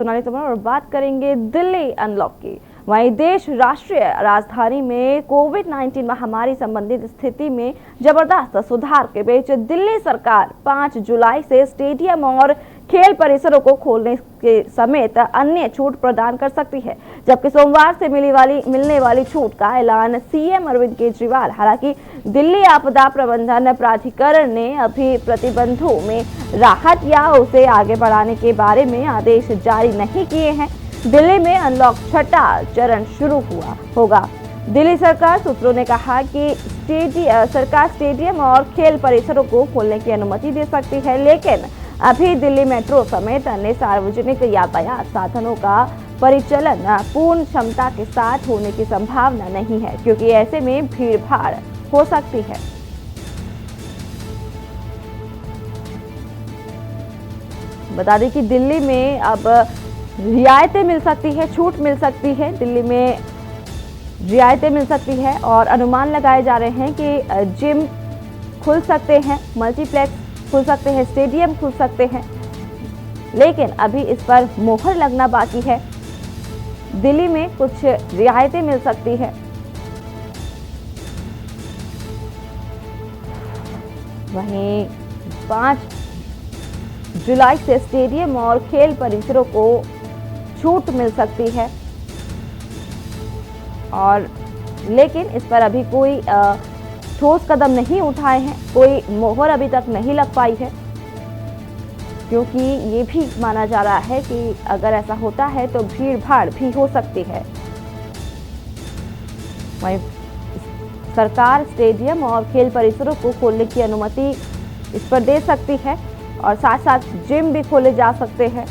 सोनाली तोमर और बात करेंगे दिल्ली अनलॉक की। वहीं देश राष्ट्रीय राजधानी में कोविड-19 महामारी संबंधित स्थिति में जबरदस्त सुधार के बीच दिल्ली सरकार 5 जुलाई से स्टेडियम और खेल परिसरों को खोलने के समेत अन्य छूट प्रदान कर सकती है, जबकि सोमवार से मिलने वाली छूट का ऐलान सीएम अरविंद केजरीवाल। हालांकि दिल्ली आपदा प्रबंधन प्राधिकरण ने अभी प्रतिबंधों में राहत या उसे आगे बढ़ाने के बारे में आदेश जारी नहीं किए हैं। दिल्ली में अनलॉक छठा चरण शुरू होगा। दिल्ली सरकार सूत्रों ने कहा कि सरकार स्टेडियम और खेल परिसरों को खोलने की अनुमति दे सकती है, लेकिन अभी दिल्ली मेट्रो समेत अन्य सार्वजनिक यातायात साधनों का परिचालन पूर्ण क्षमता के साथ होने की संभावना नहीं है, क्योंकि ऐसे में भीड़-भाड़ हो सकती है। बता दें कि दिल्ली में अब रियायतें मिल सकती है, छूट मिल सकती है। दिल्ली में रियायतें मिल सकती है और अनुमान लगाए जा रहे हैं कि जिम खुल सकते हैं, मल्टीप्लेक्स खुल सकते हैं, स्टेडियम खुल सकते हैं, लेकिन अभी इस पर मोहर लगना बाकी है। दिल्ली में कुछ रियायतें मिल सकती है। वहीं 5 जुलाई से स्टेडियम और खेल परिसरों को छूट मिल सकती है, और लेकिन इस पर अभी कोई ठोस कदम नहीं उठाए हैं, कोई मोहर अभी तक नहीं लग पाई है, क्योंकि ये भी माना जा रहा है कि अगर ऐसा होता है तो भीड़ भाड़ भी हो सकती है। वहीं सरकार स्टेडियम और खेल परिसरों को खोलने की अनुमति इस पर दे सकती है और साथ साथ जिम भी खोले जा सकते हैं,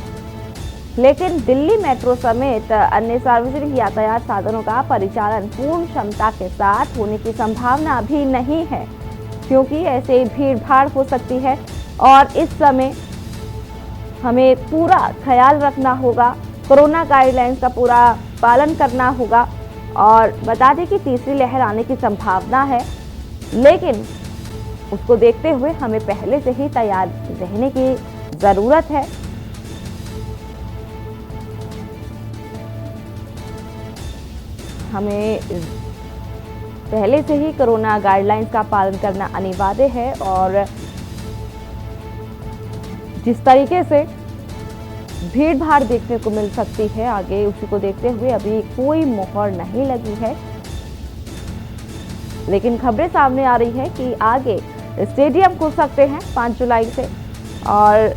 लेकिन दिल्ली मेट्रो समेत अन्य सार्वजनिक यातायात साधनों का परिचालन पूर्ण क्षमता के साथ होने की संभावना अभी नहीं है, क्योंकि ऐसे भीड़ भाड़ हो सकती है और इस समय हमें पूरा ख्याल रखना होगा, कोरोना गाइडलाइंस का पूरा पालन करना होगा। और बता दें कि तीसरी लहर आने की संभावना है, लेकिन उसको देखते हुए हमें पहले से ही तैयार रहने की जरूरत है। हमें पहले से ही कोरोना गाइडलाइंस का पालन करना अनिवार्य है और जिस तरीके से भीड़ भाड़ देखने को मिल सकती है आगे, उसी को देखते हुए अभी कोई मोहर नहीं लगी है, लेकिन खबरें सामने आ रही है कि आगे स्टेडियम खुल सकते हैं 5 जुलाई से। और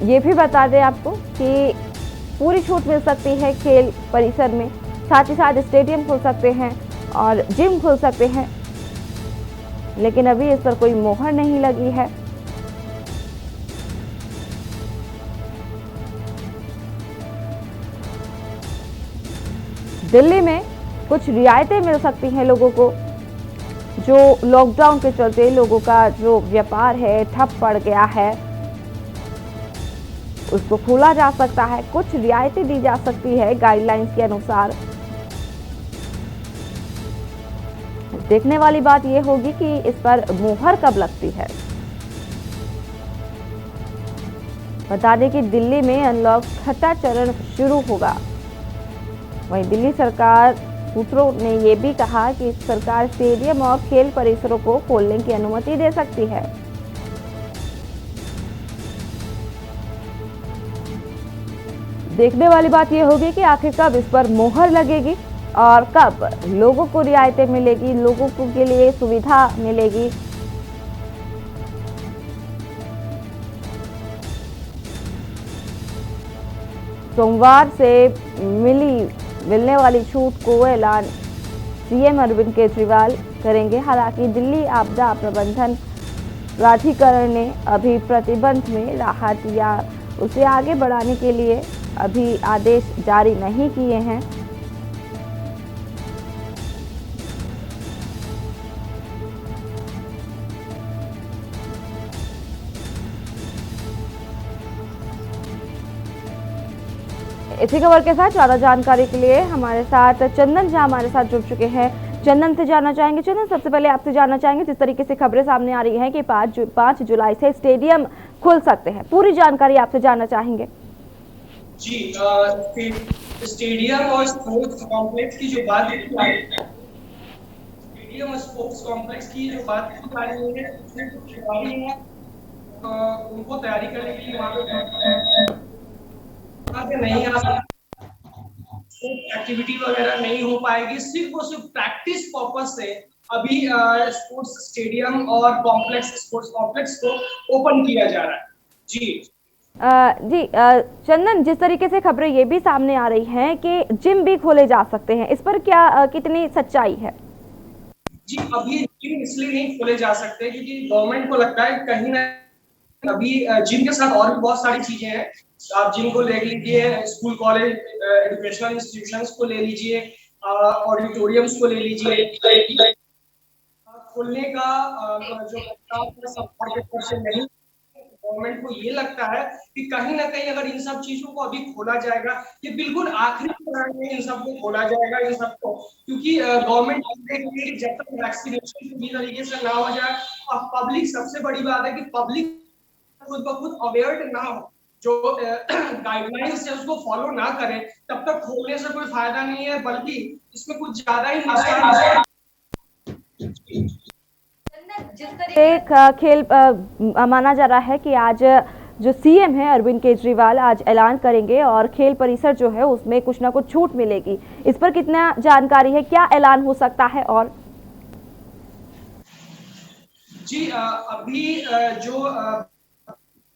ये भी बता दें आपको कि पूरी छूट मिल सकती है खेल परिसर में, साथ ही साथ स्टेडियम खुल सकते हैं और जिम खुल सकते हैं, लेकिन अभी इस पर कोई मोहर नहीं लगी है। दिल्ली में कुछ रियायतें मिल सकती हैं लोगों को, जो लॉकडाउन के चलते लोगों का जो व्यापार है ठप पड़ गया है, उसको खोला जा सकता है, कुछ रियायतें दी जा सकती है गाइडलाइंस के अनुसार। देखने वाली बात यह होगी कि इस पर मोहर कब लगती है। बता दें कि दिल्ली में अनलॉक छठा चरण शुरू होगा। वहीं दिल्ली सरकार सूत्रों ने यह भी कहा कि सरकार स्टेडियम और खेल परिसरों को खोलने की अनुमति दे सकती है। देखने वाली बात यह होगी कि आखिर कब इस पर मोहर लगेगी और कब लोगों को रियायतें मिलेगी, लोगों के लिए सुविधा मिलेगी। सोमवार से मिलने वाली छूट को ऐलान सीएम अरविंद केजरीवाल करेंगे। हालांकि दिल्ली आपदा प्रबंधन प्राधिकरण ने अभी प्रतिबंध में राहत या उसे आगे बढ़ाने के लिए अभी आदेश जारी नहीं किए हैं। इसी खबर के साथ ज्यादा जानकारी के लिए हमारे साथ चंदन झा हमारे साथ जुड़ चुके हैं। चंदन से जानना चाहेंगे। चंदन, सबसे पहले आपसे जानना चाहेंगे, जिस तरीके से खबरें सामने आ रही हैं कि 5 जुलाई से स्टेडियम खुल सकते हैं, पूरी जानकारी आपसे जानना चाहेंगे। जी स्टेडियम और स्पोर्ट्स कॉम्प्लेक्स की जो बात की जा रही है, स्टेडियम और स्पोर्ट्स कॉम्प्लेक्स की जो बात की जा रही है, उसमें जो खिलाड़ी हैं उनको तैयारी करने के लिए वहाँ पे नहीं आ सकते, एक्टिविटी वगैरह नहीं हो पाएगी, सिर्फ और सिर्फ प्रैक्टिस पर्पस से अभी स्पोर्ट्स स्टेडियम और कॉम्प्लेक्स स्पोर्ट्स कॉम्प्लेक्स को ओपन किया जा रहा है। जी जी चंदन, जिस तरीके से खबरें ये भी सामने आ रही हैं कि जिम भी खोले जा सकते हैं, इस पर क्या कितनी सच्चाई है? जी अब ये जिम इसलिए नहीं खोले जा सकते क्योंकि गवर्नमेंट को लगता है कहीं ना अभी जिम के साथ और भी बहुत सारी चीजें हैं। आप जिम को ले लीजिए, स्कूल कॉलेज एजुकेशनल इंस्टीट्यूशंस को ले लीजिए, ऑडिटोरियम्स को ले लीजिए, खोलने का जो प्रस्ताव है सरकार के तरफ से नहीं। गवर्नमेंट को ये लगता है कि कहीं ना कहीं अगर इन सब चीजों को अभी खोला जाएगा, ये बिल्कुल आखिरी चरण में इन सबको खोला जाएगा, इन सबको, क्योंकि गवर्नमेंट जब तक वैक्सीनेशन पूरी तरीके से ना हो जाए और पब्लिक, सबसे बड़ी बात है कि पब्लिक खुद ब खुद अवेयर ना हो, जो गाइडलाइंस है उसको फॉलो ना करें, तब तक खोलने से कोई फायदा नहीं है, बल्कि इसमें कुछ ज्यादा ही नुकसान। एक खेल माना जा रहा है कि आज जो सीएम है अरविंद केजरीवाल आज ऐलान करेंगे और खेल परिसर जो है उसमें कुछ ना कुछ छूट मिलेगी, इस पर कितना जानकारी है, क्या ऐलान हो सकता है? और जी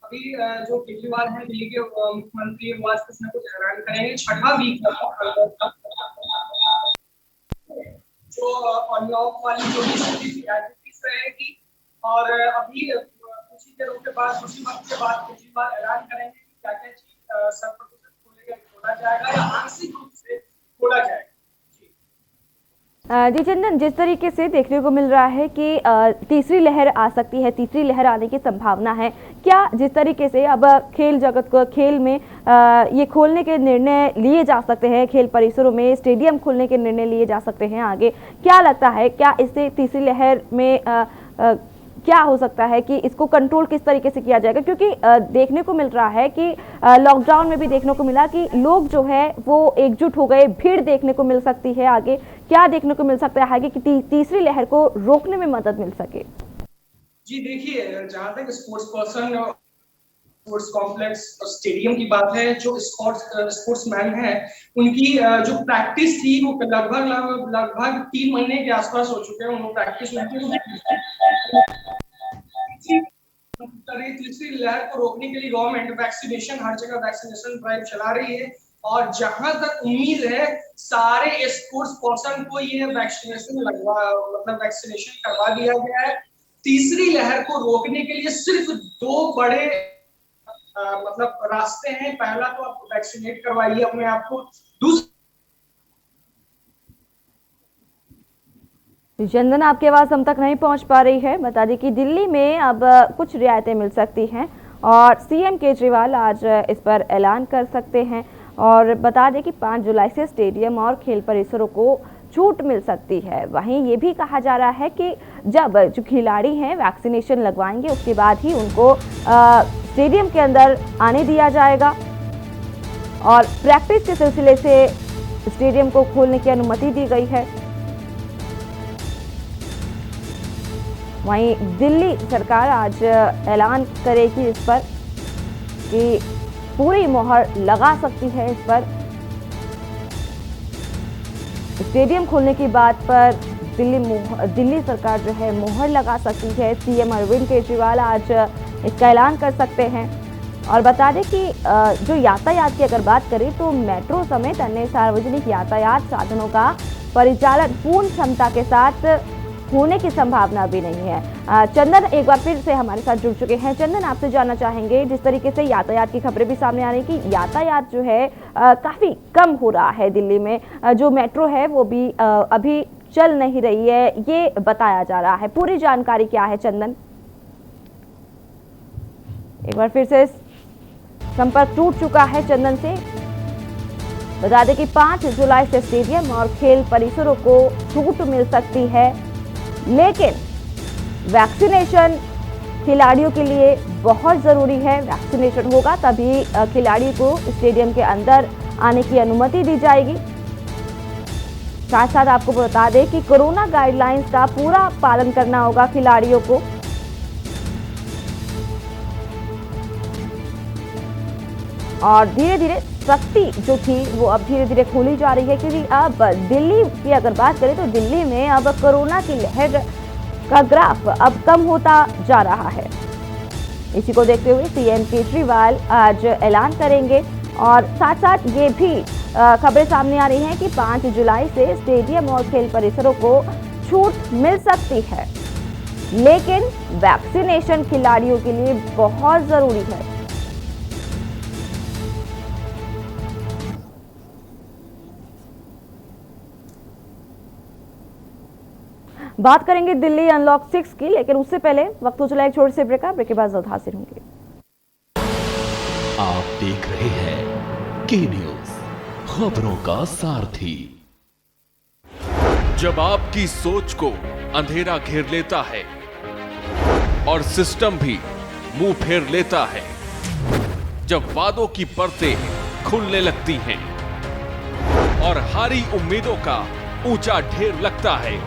जो केजरीवाल है, दिल्ली के मुख्यमंत्री, वो आज कुछ ना कुछ ऐलान करेंगे। छठा वीक जो अनलॉक वाली जो भी स्थिति रहेगी, और अभी कुछ ही देरों के बाद, कुछ ही वक्त के बाद केजरीवाल ऐलान करेंगे कि क्या क्या चीज 100% खोला जाएगा या आंशिक रूप से खोला जाएगा। जी चंदन, जिस तरीके से देखने को मिल रहा है कि तीसरी लहर आ सकती है, तीसरी लहर आने की संभावना है, क्या जिस तरीके से अब खेल जगत को, खेल में ये खोलने के निर्णय लिए जा सकते हैं, खेल परिसरों में स्टेडियम खोलने के निर्णय लिए जा सकते हैं आगे, क्या लगता है क्या इससे तीसरी लहर में क्या हो सकता है कि इसको कंट्रोल किस तरीके से किया जाएगा? क्योंकि देखने को मिल रहा है कि लॉकडाउन में भी देखने को मिला कि लोग जो है वो एकजुट हो गए, भीड़ देखने को मिल सकती है आगे, क्या देखने को मिल सकता है आगे कि तीसरी लहर को रोकने में मदद मिल सके? जी देखिए, जहां तक स्पोर्ट्स पर्सन, स्पोर्ट्स कॉम्प्लेक्स और स्टेडियम की बात है, जो स्पोर्ट्समैन हैं, उनकी जो प्रैक्टिस थी वो लगभग 3 महीने के आसपास हो चुके हैं। उनको प्रैक्टिस तीसरी लहर को रोकने के लिए गवर्नमेंट वैक्सीनेशन, हर जगह वैक्सीनेशन ड्राइव चला रही है, और जहां तक उम्मीद है सारे स्पोर्ट्स पर्सन को ये वैक्सीनेशन वैक्सीनेशन करवा दिया गया है। तीसरी लहर को रोकने के लिए सिर्फ 2 बड़े रास्ते हैं। पहला तो आप वैक्सीनेट करवाइए अपने आप को, चंदन, आपकी आवाज हम तक नहीं पहुंच पा रही है। बता दें कि दिल्ली में अब कुछ रियायतें मिल सकती हैं और सीएम केजरीवाल आज इस पर ऐलान कर सकते हैं, और बता दें कि 5 जुलाई से स्टेडियम और खेल परिसरों को छूट मिल सकती है। वहीं ये भी कहा जा रहा है कि जब जो खिलाड़ी हैं वैक्सीनेशन लगवाएंगे उसके बाद ही उनको स्टेडियम के अंदर आने दिया जाएगा, और प्रैक्टिस के सिलसिले से स्टेडियम को खोलने की अनुमति दी गई है। वहीं दिल्ली सरकार आज ऐलान करेगी इस पर कि पूरी मोहर लगा सकती है इस पर। स्टेडियम खोलने की बात पर दिल्ली सरकार जो है मोहर लगा सकती है। सीएम अरविंद केजरीवाल आज इसका ऐलान कर सकते हैं। और बता दें कि जो यातायात की अगर बात करें तो मेट्रो समेत अन्य सार्वजनिक यातायात साधनों का परिचालन पूर्ण क्षमता के साथ होने की संभावना भी नहीं है। चंदन एक बार फिर से हमारे साथ जुड़ चुके हैं। चंदन, आपसे जानना चाहेंगे, जिस तरीके से यातायात की खबरें भी सामने आ रही कि यातायात जो है काफी कम हो रहा है दिल्ली में, जो मेट्रो है वो भी अभी चल नहीं रही है, ये बताया जा रहा है, पूरी जानकारी क्या है चंदन? एक बार फिर से संपर्क टूट चुका है चंदन से। बता दें कि 5 जुलाई से स्टेडियम और खेल परिसरों को छूट मिल सकती है, लेकिन वैक्सीनेशन खिलाड़ियों के लिए बहुत ज़रूरी है। वैक्सीनेशन होगा तभी खिलाड़ी को स्टेडियम के अंदर आने की अनुमति दी जाएगी। साथ साथ आपको बता दें कि कोरोना गाइडलाइंस का पूरा पालन करना होगा खिलाड़ियों को। और धीरे धीरे सख्ती जो थी वो अब धीरे धीरे खोली जा रही है, क्योंकि अब दिल्ली की अगर बात करें तो दिल्ली में अब कोरोना की लहर का ग्राफ अब कम होता जा रहा है। इसी को देखते हुए सीएम केजरीवाल आज ऐलान करेंगे और साथ साथ ये भी खबरें सामने आ रही हैं कि 5 जुलाई से स्टेडियम और खेल परिसरों को छूट मिल सकती है, लेकिन वैक्सीनेशन खिलाड़ियों के लिए बहुत जरूरी है। बात करेंगे दिल्ली अनलॉक 6 की, लेकिन उससे पहले वक्त हो चला एक छोटे से ब्रेक का। ब्रेक के बाद जल्द हाजिर होंगे। आप देख रहे हैं के न्यूज, खबरों का सारथी। जब आपकी सोच को अंधेरा घेर लेता है और सिस्टम भी मुंह फेर लेता है, जब वादों की परतें खुलने लगती हैं और हारी उम्मीदों का ऊंचा ढेर लगता है,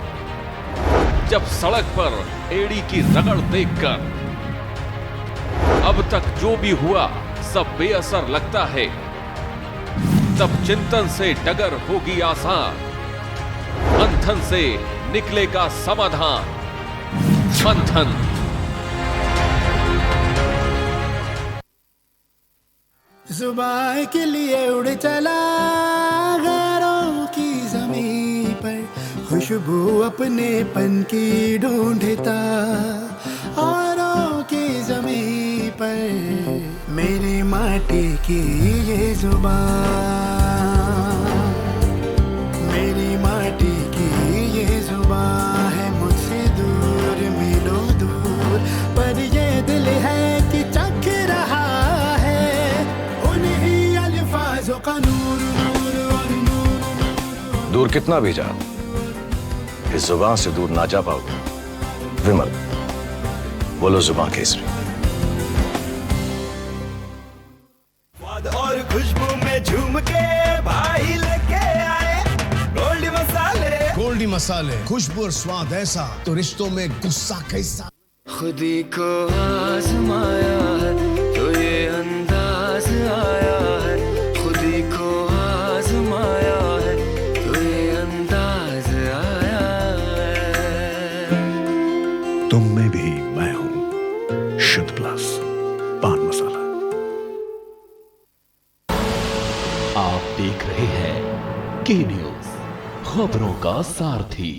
जब सड़क पर एड़ी की रगड़ देखकर अब तक जो भी हुआ सब बेअसर लगता है, तब चिंतन से डगर होगी आसान, मंथन से निकलेगा समाधान। मंथन। जुबान के लिए उड़ चला गैरों की ज़मीं पर, खुशबू अपने पन की ढूंढता औरों की ज़मीं पर, मेरी माटी की ये जुबान, मेरी माटी की ये जुबान है, मुझसे दूर मीलों दूर, पर ये दिल है कि चख रहा है उन्हीं अल्फाजों का नूर, नूर और नूर। दूर कितना भी जा, इस जुबान से दूर ना जा पाओगे। विमल, बोलो जुबान केसरी। स्वाद और खुशबू में झूम के भाई लेके आए गोल्डी मसाले, गोल्डी मसाले, खुशबू और स्वाद ऐसा तो रिश्तों में गुस्सा कैसा। खुदी को आजमाया है तो ये अंदाज आया है, खुदी को आजमाया है तो ये अंदाज आया है। तुम में भी मैं हूं, शुद्ध प्लस पान मसाला। आप देख रहे हैं के न्यूज, खबरों का सारथी।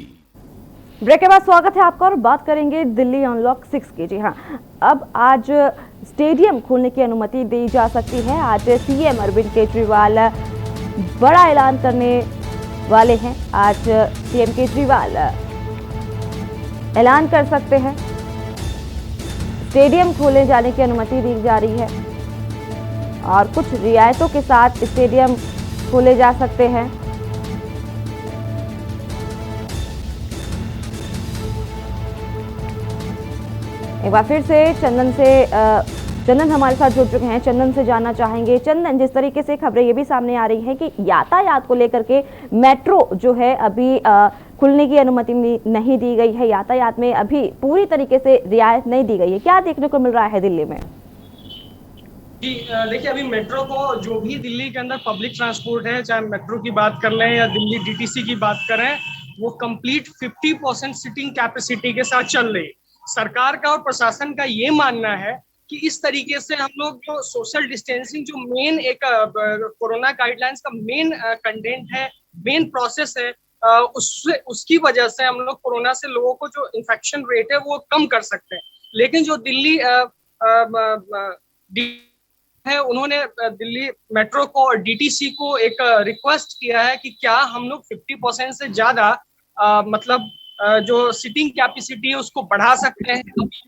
ब्रेक के बाद स्वागत है आपका और बात करेंगे दिल्ली अनलॉक 6 की। जी हाँ, अब आज स्टेडियम खोलने की अनुमति दी जा सकती है। आज सीएम अरविंद केजरीवाल बड़ा ऐलान करने वाले हैं। आज सीएम केजरीवाल ऐलान कर सकते हैं, स्टेडियम खोले जाने की अनुमति दी जा रही है और कुछ रियायतों के साथ स्टेडियम खोले जा सकते हैं। एक बार फिर से चंदन हमारे साथ जुड़ चुके हैं। चंदन से जानना चाहेंगे, चंदन, जिस तरीके से खबरें ये भी सामने आ रही हैं कि यातायात को लेकर के मेट्रो जो है अभी खुलने की अनुमति नहीं दी गई है, यातायात में अभी पूरी तरीके से रियायत नहीं दी गई है, क्या देखने को मिल रहा है दिल्ली में? जी देखिए, अभी मेट्रो को जो भी दिल्ली के अंदर पब्लिक ट्रांसपोर्ट है, चाहे मेट्रो की बात कर लें या दिल्ली डीटीसी की बात करें, वो कंप्लीट 50% सीटिंग कैपेसिटी के साथ चल रही है। सरकार का और प्रशासन का ये मानना है कि इस तरीके से हम लोग जो सोशल डिस्टेंसिंग, जो मेन एक कोरोना गाइडलाइंस का मेन कंटेंट है, मेन प्रोसेस है, उसकी वजह से हम लोग कोरोना से लोगों को जो इन्फेक्शन रेट है वो कम कर सकते हैं। लेकिन जो दिल्ली है, उन्होंने दिल्ली मेट्रो को और डीटीसी को एक रिक्वेस्ट किया है कि क्या हम लोग 50% से ज्यादा मतलब जो सीटिंग कैपेसिटी है उसको बढ़ा सकते हैं।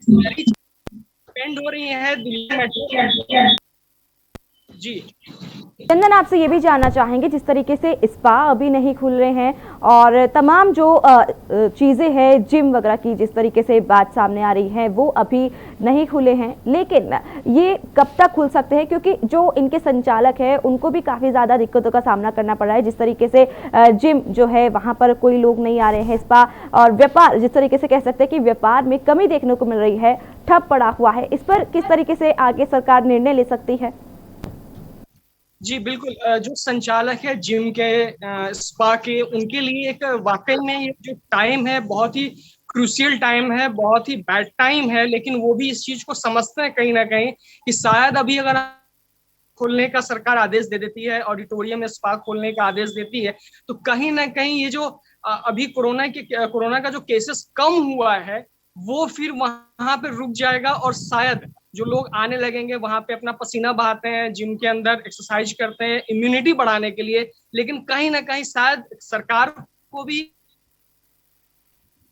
डिपेंड हो रही है दिल्ली मेट्रो। जी चंदन, आपसे ये भी जानना चाहेंगे, जिस तरीके से स्पा अभी नहीं खुल रहे हैं और तमाम जो चीज़ें हैं जिम वगैरह की जिस तरीके से बात सामने आ रही है वो अभी नहीं खुले हैं, लेकिन ये कब तक खुल सकते हैं क्योंकि जो इनके संचालक है उनको भी काफ़ी ज़्यादा दिक्कतों का सामना करना पड़ रहा है। जिस तरीके से जिम जो है वहाँ पर कोई लोग नहीं आ रहे हैं, स्पा और व्यापार जिस तरीके से कह सकते हैं कि व्यापार में कमी देखने को मिल रही है, ठप पड़ा हुआ है। इस पर किस तरीके से आगे सरकार निर्णय ले सकती है? जी बिल्कुल, जो संचालक है जिम के, स्पा के, उनके लिए एक वाकई में ये जो टाइम है बहुत ही क्रूशियल टाइम है, बहुत ही बैड टाइम है, लेकिन वो भी इस चीज को समझते हैं कहीं ना कहीं कि शायद अभी अगर खोलने का सरकार आदेश दे देती है, ऑडिटोरियम में स्पा खोलने का आदेश देती है, तो कहीं ना कहीं ये जो अभी कोरोना का जो केसेस कम हुआ है वो फिर वहां पे रुक जाएगा और शायद जो लोग आने लगेंगे वहां पे अपना पसीना बहाते हैं, जिम के अंदर एक्सरसाइज करते हैं इम्यूनिटी बढ़ाने के लिए, लेकिन कहीं ना कहीं शायद सरकार को भी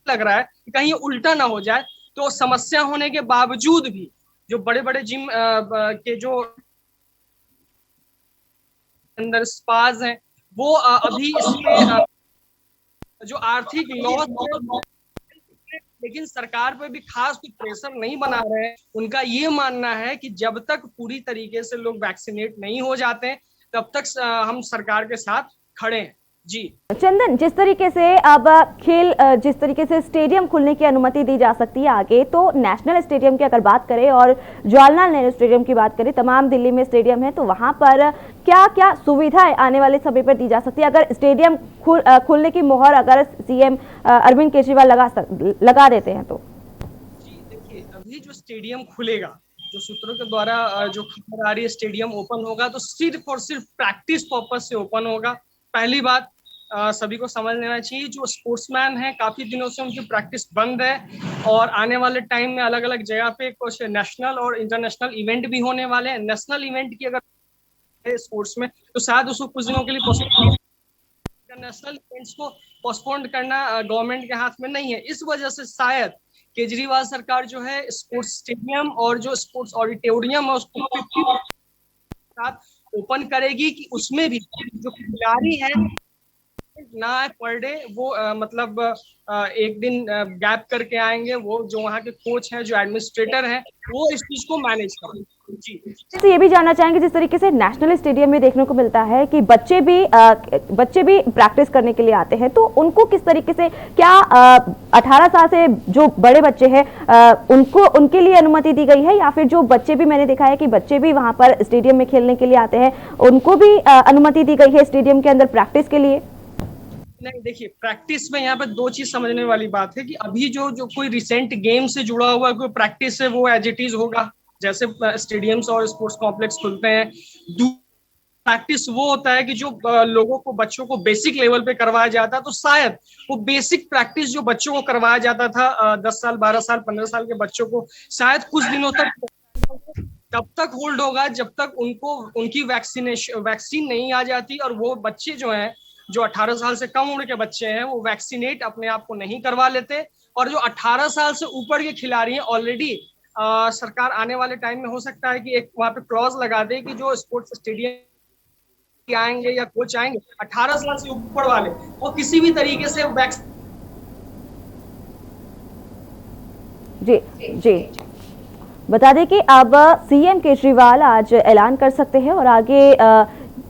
लग रहा है कि कहीं उल्टा ना हो जाए। तो समस्या होने के बावजूद भी जो बड़े बड़े जिम के जो अंदर स्पाज हैं वो अभी इसमें जो आर्थिक लॉस, लेकिन सरकार पे भी खास कोई प्रेशर नहीं बना रहे हैं। उनका ये मानना है कि जब तक पूरी तरीके से लोग वैक्सीनेट नहीं हो जाते तब तक हम सरकार के साथ खड़े हैं। जी चंदन, जिस तरीके से अब जिस तरीके से स्टेडियम खुलने की अनुमति दी जा सकती है आगे, तो नेशनल स्टेडियम की अगर बात करें और जवाहरलाल नेहरू स्टेडियम की बात करें, तमाम दिल्ली में स्टेडियम है, तो वहां पर क्या क्या सुविधाएं आने वाले समय पर दी जा सकती है? अगर स्टेडियम खुलने की मोहर अगर सीएम अरविंद केजरीवाल लगा देते हैं तो? जी देखिए, अभी जो स्टेडियम खुलेगा, जो सूत्रों के द्वारा जो खबर आ रही है स्टेडियम ओपन होगा तो सिर्फ और सिर्फ प्रैक्टिस पर्पज से ओपन होगा। पहली बात सभी को समझ लेना चाहिए, जो स्पोर्ट्समैन हैं काफी दिनों से उनकी प्रैक्टिस बंद है और आने वाले टाइम में अलग अलग जगह पे कुछ नेशनल और इंटरनेशनल इवेंट भी होने वाले हैं। नेशनल इवेंट की अगर स्पोर्ट्स में तो शायद उसको कुछ दिनों के लिए इंटरनेशनल इवेंट्स को पोस्टपोन करना गवर्नमेंट के हाथ में नहीं है। इस वजह से शायद केजरीवाल सरकार जो है स्पोर्ट्स स्टेडियम और जो स्पोर्ट्स ऑडिटोरियम है उसको साथ ओपन करेगी कि उसमें भी जो खिलाड़ी है ना पर डे वो मतलब एक दिन गैप करके आएंगे, वो जो वहाँ के कोच हैं, जो एडमिनिस्ट्रेटर हैं, वो इस चीज को मैनेज करेंगे। जी तो ये भी जानना चाहेंगे, जिस तरीके से नेशनल स्टेडियम में देखने को मिलता है कि बच्चे भी प्रैक्टिस करने के लिए आते हैं, तो उनको किस तरीके से, क्या 18 साल से जो बड़े बच्चे हैं उनके लिए अनुमति दी गई है, या फिर जो बच्चे भी, मैंने देखा है कि बच्चे भी वहां पर स्टेडियम में खेलने के लिए आते हैं, उनको भी अनुमति दी गई है स्टेडियम के अंदर प्रैक्टिस के लिए? नहीं, देखिए प्रैक्टिस में यहाँ पे दो चीज समझने वाली बात है कि अभी जो कोई रिसेंट गेम से जुड़ा हुआ कोई प्रैक्टिस है वो एज इट इज होगा, जैसे स्टेडियम्स और स्पोर्ट्स कॉम्प्लेक्स खुलते हैं। प्रैक्टिस वो होता है कि जो लोगों को, बच्चों को बेसिक लेवल पे करवाया जाता है, तो शायद वो बेसिक प्रैक्टिस जो बच्चों को करवाया जाता था 10 साल 12 साल 15 साल के बच्चों को, शायद कुछ दिनों तक तब तक होल्ड होगा जब तक उनकी वैक्सीन नहीं आ जाती, और वो बच्चे जो हैं, जो 18 साल से कम उम्र के बच्चे हैं, वो वैक्सीनेट अपने आप को नहीं करवा लेते, और जो 18 साल से ऊपर के खिलाड़ी हैं ऑलरेडी सरकार आने वाले टाइम में हो सकता है कि एक वहां पे क्लॉज लगा दे कि जो स्पोर्ट्स स्टेडियम आएंगे या कोच आएंगे 18 साल से ऊपर वाले, वो किसी भी तरीके से जी बता दें कि अब सीएम केजरीवाल आज ऐलान कर सकते हैं और आगे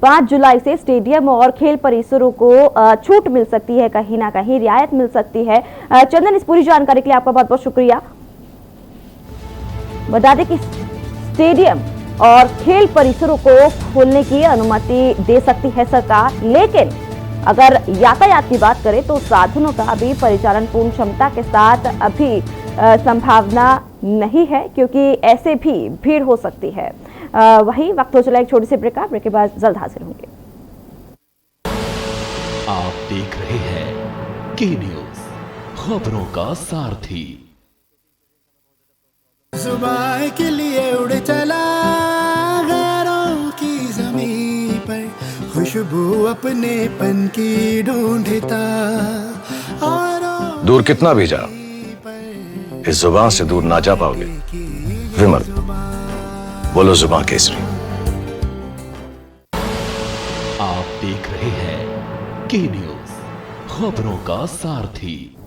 5 जुलाई से स्टेडियम और खेल परिसरों को छूट मिल सकती है, कहीं ना कहीं रियायत मिल सकती है। चंदन, इस पूरी जानकारी के लिए आपका बहुत बहुत शुक्रिया। बता दें कि स्टेडियम और खेल परिसरों को खोलने की अनुमति दे सकती है सरकार, लेकिन अगर यातायात की बात करें तो साधनों का अभी परिचालन पूर्ण क्षमता के साथ अभी संभावना नहीं है, क्योंकि ऐसे भी भीड़ हो सकती है। वही वक्त हो चला एक छोटी सी ब्रेक के बाद जल्द हाजिर होंगे। आप देख रहे हैं के न्यूज, खबरों का सारथी। सुबह के लिए उड़ चला गैरों की ज़मीं पर, खुशबू अपने पन की ढूंढता, और दूर कितना भी जा, इस जुबान से दूर ना जा पाओगे। विमल, बोलो जुबान केसरी। आप देख रहे हैं के न्यूज, खबरों का सारथी।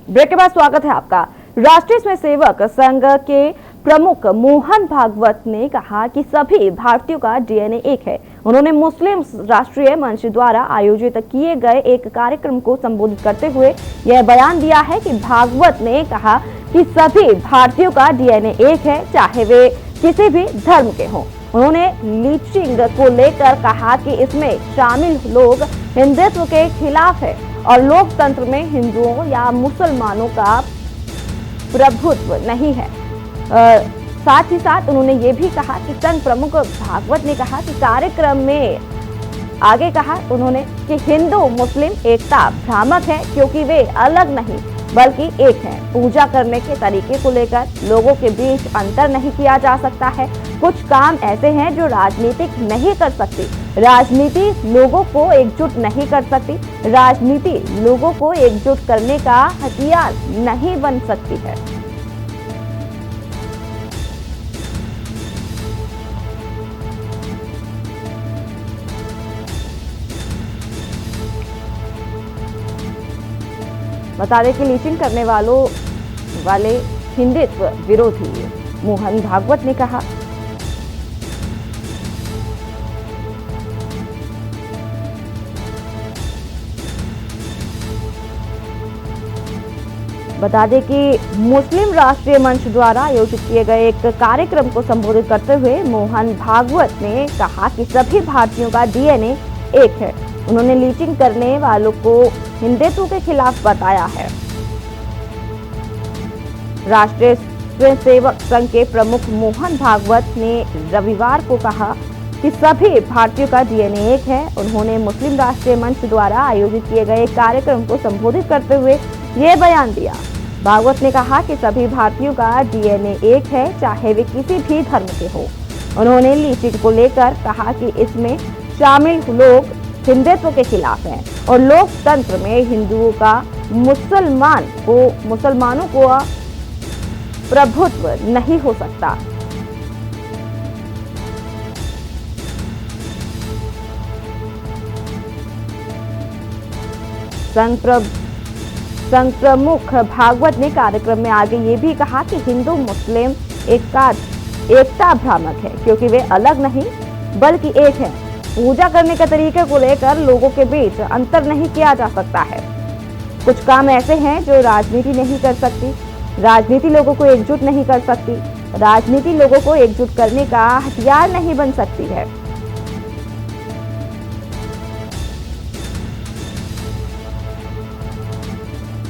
ब्रेक के बाद स्वागत है आपका। राष्ट्रीय स्वयंसेवक संघ के प्रमुख मोहन भागवत ने कहा कि सभी भारतीयों का डीएनए एक है। उन्होंने मुस्लिम राष्ट्रीय मंच द्वारा आयोजित किए गए एक कार्यक्रम को संबोधित करते हुए यह बयान दिया है कि भागवत ने कहा कि सभी भारतीयों का डीएनए एक है, चाहे वे किसी भी धर्म के हों। उन्होंने लीचिंग को लेकर कहा कि इसमें शामिल लोग हिंदुत्व के खिलाफ है और लोकतंत्र में हिंदुओं या मुसलमानों का प्रभुत्व नहीं है। साथ ही साथ उन्होंने ये भी कहा कि संघ प्रमुख भागवत ने कहा कि कार्यक्रम में आगे कहा उन्होंने कि हिंदू मुस्लिम एकता भ्रामक है, क्योंकि वे अलग नहीं बल्कि एक हैं। पूजा करने के तरीके को लेकर लोगों के बीच अंतर नहीं किया जा सकता है। कुछ काम ऐसे हैं जो राजनीतिक नहीं कर सकती। राजनीति लोगों को एकजुट नहीं कर सकती। राजनीति लोगों को एकजुट करने का हथियार नहीं बन सकती है। बता दें कि लीचिंग करने वाले हिंदुत्व विरोधी मोहन भागवत ने कहा बता दें कि मुस्लिम राष्ट्रीय मंच द्वारा आयोजित किए गए एक कार्यक्रम को संबोधित करते हुए मोहन भागवत ने कहा कि सभी भारतीयों का डीएनए एक है। उन्होंने लीचिंग करने वालों को हिंदुत्व के खिलाफ बताया है। राष्ट्रीय स्वयंसेवक संघ के प्रमुख मोहन भागवत ने रविवार को कहा कि सभी भारतीयों का डीएनए एक है। उन्होंने मुस्लिम राष्ट्रीय मंच द्वारा आयोजित किए गए कार्यक्रम को संबोधित करते हुए ये बयान दिया। भागवत ने कहा कि सभी भारतीयों का डीएनए एक है, चाहे वे किसी भी धर्म के हो। उन्होंने लीचिंग को लेकर कहा कि इसमें शामिल लोग हिंदुत्व के खिलाफ हैं और लोकतंत्र में हिंदुओं का मुसलमानों को प्रभुत्व नहीं हो सकता। संघ प्रमुख भागवत ने कार्यक्रम में आगे ये भी कहा कि हिंदू मुस्लिम एकता भ्रामक है, क्योंकि वे अलग नहीं बल्कि एक हैं। पूजा करने के तरीके को लेकर लोगों के बीच अंतर नहीं किया जा सकता है। कुछ काम ऐसे हैं जो राजनीति नहीं कर सकती। राजनीति लोगों को एकजुट नहीं कर सकती। राजनीति लोगों को एकजुट करने का हथियार नहीं बन सकती है।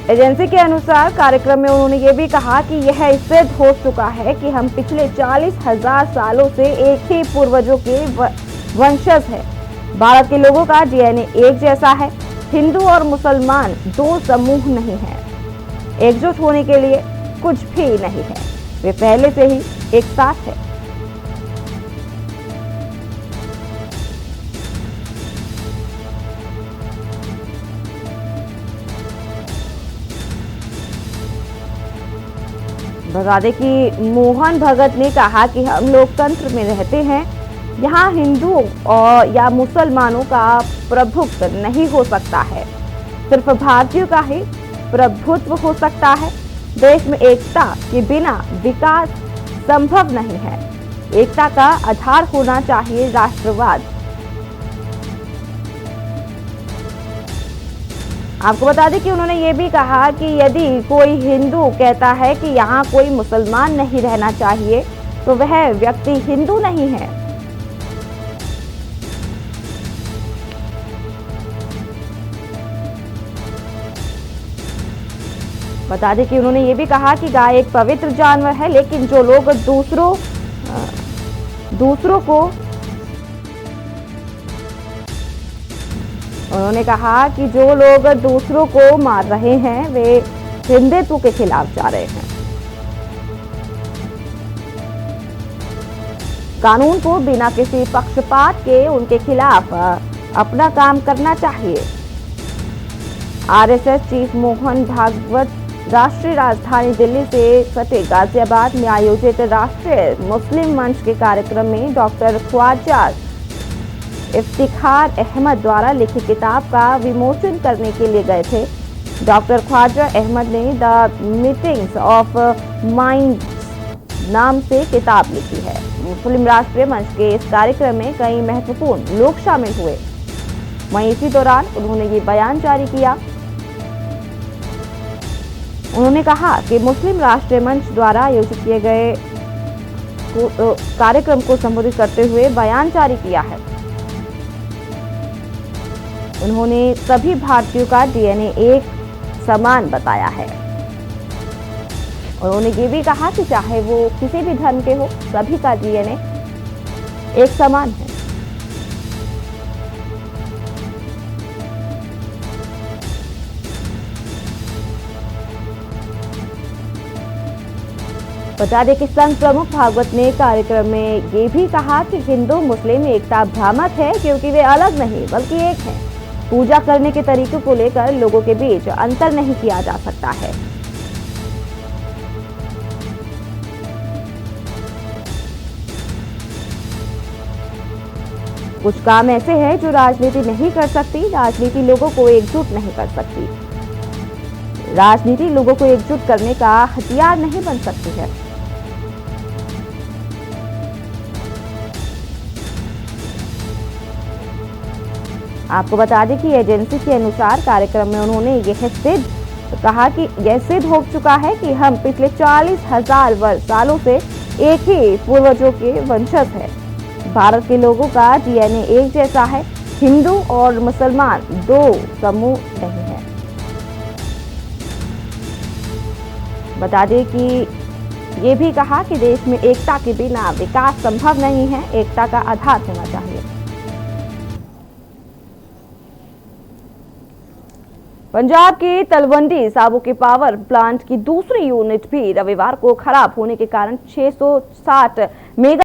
एजेंसी के अनुसार कार्यक्रम में उन्होंने ये भी कहा कि यह सिद्ध हो चुका है कि हम पिछले 40,000 सालों से एक ही पूर्वजों के वंशज है। भारत के लोगों का डीएनए एक जैसा है। हिंदू और मुसलमान दो समूह नहीं हैं। एकजुट होने के लिए कुछ भी नहीं है। वे पहले से ही एक साथ है। बता दें कि मोहन भगत ने कहा कि हम लोकतंत्र में रहते हैं। यहाँ हिंदुओं और या मुसलमानों का प्रभुत्व नहीं हो सकता है, सिर्फ भारतीयों का ही प्रभुत्व हो सकता है। देश में एकता के बिना विकास संभव नहीं है। एकता का आधार होना चाहिए राष्ट्रवाद। आपको बता दें कि उन्होंने ये भी कहा कि यदि कोई हिंदू कहता है कि यहाँ कोई मुसलमान नहीं रहना चाहिए तो वह व्यक्ति हिंदू नहीं है। बता दें कि उन्होंने ये भी कहा कि गाय एक पवित्र जानवर है, लेकिन जो लोग दूसरों को उन्होंने कहा कि जो लोग दूसरों को मार रहे हैं वे हिंदुत्व के खिलाफ जा रहे हैं। कानून को बिना किसी पक्षपात के उनके खिलाफ अपना काम करना चाहिए। आरएसएस चीफ मोहन भागवत राष्ट्रीय राजधानी दिल्ली से सटे गाजियाबाद में आयोजित राष्ट्रीय मुस्लिम मंच के कार्यक्रम में डॉक्टर ख्वाजा इफ्तिखार अहमद द्वारा लिखी किताब का विमोचन करने के लिए गए थे। डॉक्टर ख्वाजा अहमद ने द मीटिंग्स ऑफ माइंड नाम से किताब लिखी है। मुस्लिम राष्ट्रीय मंच के इस कार्यक्रम में कई महत्वपूर्ण लोग शामिल हुए। वहीं इसी दौरान उन्होंने ये बयान जारी किया। उन्होंने कहा कि मुस्लिम राष्ट्रीय मंच द्वारा आयोजित किए गए कार्यक्रम को संबोधित करते हुए बयान जारी किया है। उन्होंने सभी भारतीयों का डीएनए एक समान बताया है। उन्होंने ये भी कहा कि चाहे वो किसी भी धर्म के हो, सभी का डीएनए एक समान है। बता दें कि संघ प्रमुख भागवत ने कार्यक्रम में ये भी कहा कि हिंदू मुस्लिम एकता भ्रामक है, क्योंकि वे अलग नहीं बल्कि एक हैं। पूजा करने के तरीकों को लेकर लोगों के बीच अंतर नहीं किया जा सकता है। कुछ काम ऐसे हैं जो राजनीति नहीं कर सकती। राजनीति लोगों को एकजुट नहीं कर सकती। राजनीति लोगों को एकजुट करने का हथियार नहीं बन सकती है। आपको बता दें कि एजेंसी के अनुसार कार्यक्रम में उन्होंने कहा कि यह सिद्ध हो चुका है कि हम पिछले 40,000 सालों से एक ही पूर्वजों के वंशज हैं। भारत के लोगों का डीएनए एक जैसा है। हिंदू और मुसलमान दो समूह नहीं है। बता दें कि ये भी कहा कि देश में एकता के बिना विकास संभव नहीं है। एकता का आधार होना चाहिए। पंजाब के तलवंडी साबो के पावर प्लांट की दूसरी यूनिट भी रविवार को खराब होने के कारण 660 मेगा